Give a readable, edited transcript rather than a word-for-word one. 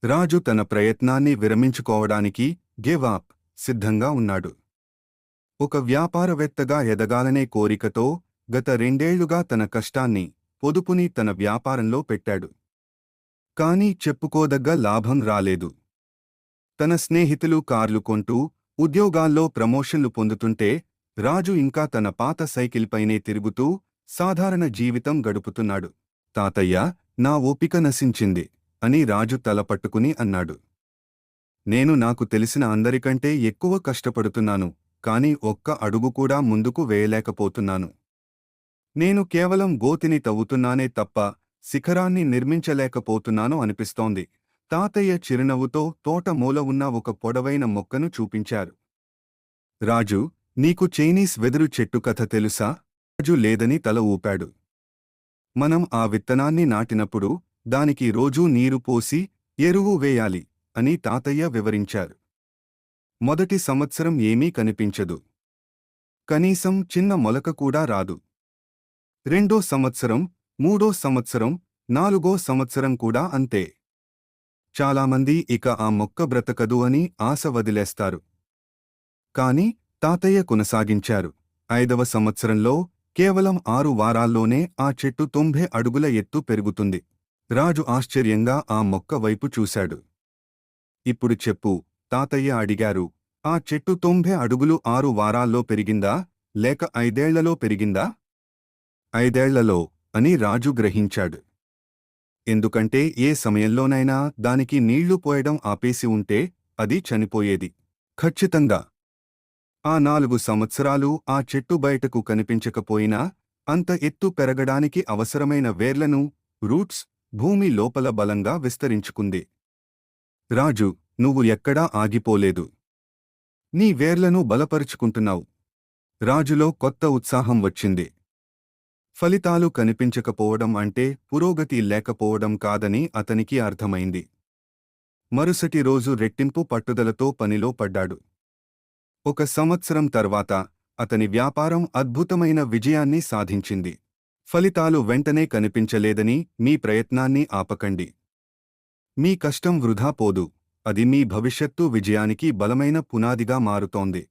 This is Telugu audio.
రాజు తన ప్రయత్నాన్ని విరమించుకోవడానికి గివ్ అప్ సిద్ధంగా ఉన్నాడు. ఒక వ్యాపారవేత్తగా ఎదగాలనే కోరికతో గత 2 ఏళ్లుగా తన కష్టాన్ని, పొదుపుని తన వ్యాపారంలో పెట్టాడు. కానీ చెప్పుకోదగ్గ లాభం రాలేదు. తన స్నేహితులు కార్లు కొంటూ, ఉద్యోగాల్లో ప్రమోషన్లు పొందుతుంటే రాజు ఇంకా తన పాత సైకిల్పైనే తిరుగుతూ సాధారణ జీవితం గడుపుతున్నాడు. తాతయ్య, నా ఓపిక నశించింది అని రాజు తలపట్టుకుని అన్నాడు. నేను నాకు తెలిసిన అందరికంటే ఎక్కువ కష్టపడుతున్నాను, కాని ఒక్క అడుగు కూడా ముందుకు వేయలేకపోతున్నాను. నేను కేవలం గోతిని తవ్వుతున్నానే తప్ప శిఖరాన్ని నిర్మించలేకపోతున్నాను అనిపిస్తోంది. తాతయ్య చిరునవ్వుతో తోట మూల ఉన్న ఒక పొడవైన మొక్కను చూపించారు. రాజు, నీకు చైనీస్ వెదురు చెట్టు కథ తెలుసా? రాజు లేదని తల ఊపాడు. మనం ఆ విత్తనాన్ని నాటినప్పుడు దానికి రోజూ నీరు పోసి ఎరువు వేయాలి అని తాతయ్య వివరించారు. మొదటి సంవత్సరం ఏమీ కనిపించదు. కనీసం చిన్న మొలక కూడా రాదు. రెండో సంవత్సరం, మూడో సంవత్సరం, నాలుగో సంవత్సరం కూడా అంతే. చాలామంది ఇక ఆ మొక్క బ్రతకదు అని ఆశ వదిలేస్తారు. కాని తాతయ్య కొనసాగించారు. 5వ సంవత్సరంలో కేవలం 6 వారాల్లోనే ఆ చెట్టు 90 అడుగుల ఎత్తు పెరుగుతుంది. రాజు ఆశ్చర్యంగా ఆ మొక్క వైపు చూశాడు. ఇప్పుడు చెప్పు, తాతయ్య అడిగారు. ఆ చెట్టు 90 అడుగులు 6 వారాల్లో పెరిగిందా, లేక 5 ఏళ్లలో పెరిగిందా? 5 ఏళ్లలో అని రాజు గ్రహించాడు. ఎందుకంటే ఏ సమయంలోనైనా దానికి నీళ్లు పోయడం ఆపేసి ఉంటే అది చనిపోయేది. ఖచ్చితంగా. ఆ 4 సంవత్సరాలు ఆ చెట్టు బయటకు కనిపించకపోయినా అంత ఎత్తు పెరగడానికి అవసరమైన వేర్లను, రూట్స్, భూమి లోపల బలంగా విస్తరించుకుంది. రాజు, నువ్వు ఎక్కడా ఆగిపోలేదు. నీ వేర్లను బలపరుచుకుంటున్నావు. రాజులో కొత్త ఉత్సాహం వచ్చింది. ఫలితాలు కనిపించకపోవడం అంటే పురోగతి లేకపోవడం కాదని అతనికి అర్థమైంది. మరుసటి రోజు రెట్టింపు పట్టుదలతో పనిలో పడ్డాడు. 1 సంవత్సరం తర్వాత అతని వ్యాపారం అద్భుతమైన విజయాన్ని సాధించింది. ఫలితాలు వెంటనే కనిపించలేదని మీ ప్రయత్నాన్ని ఆపకండి. మీ కష్టం వృధా పోదు. అది మీ భవిష్యత్తు విజయానికి బలమైన పునాదిగా మారుతోంది.